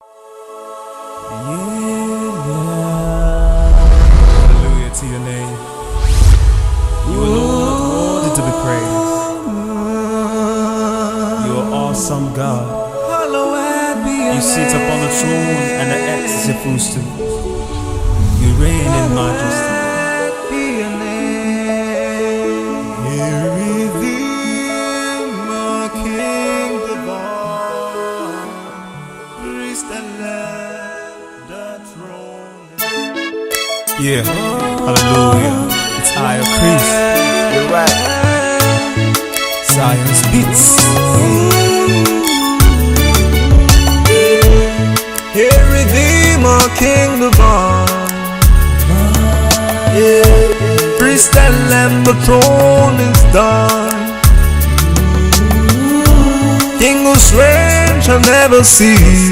Hallelujah to your name. You alone are worthy to be praised. You are awesome God. You sit upon the throne and the earth is your footstool. You reign in majesty. Yeah, hallelujah. It's iochris. You're right. Zion's beats. Hey, Redeemer, King divine. Yeah, priest and lamb, the throne is thine. King whose reign shall never cease.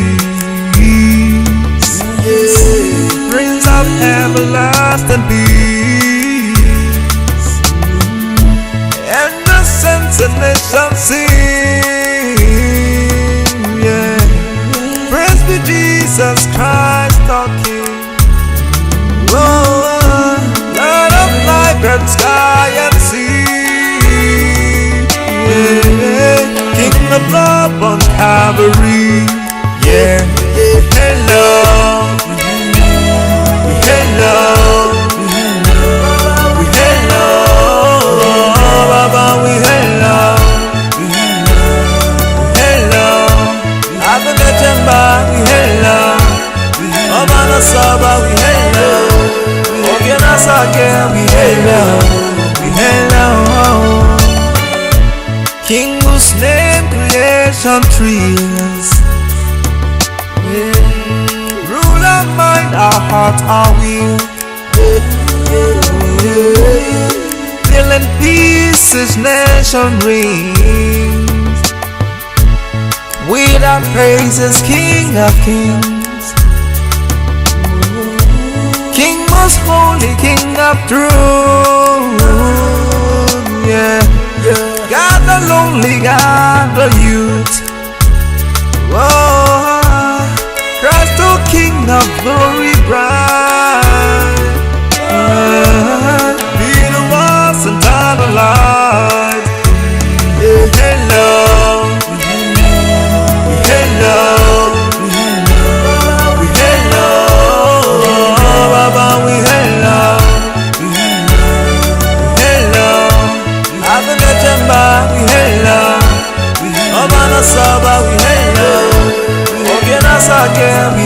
Prince of everlasting peace, and the saints and nations sing. Yeah, praise be Jesus Christ our King. Oh, Lord of life and sky and sea. Yeah, King of love on Calvary. Yeah, hello. King whose name creation thrills, rule our mind, our heart, our will. Till in peace his nation reigns. With our praises, King of kings, King most holy, King of truth. Yeah, God the lonely, God the youth. Oh, Christ the King of glory bright. Be the ones and turn the light. Hello, hello, hello, Baba, we hello, hello. Abana Jamba, we hello. Abana Saba, we hello. Ogena Sake, we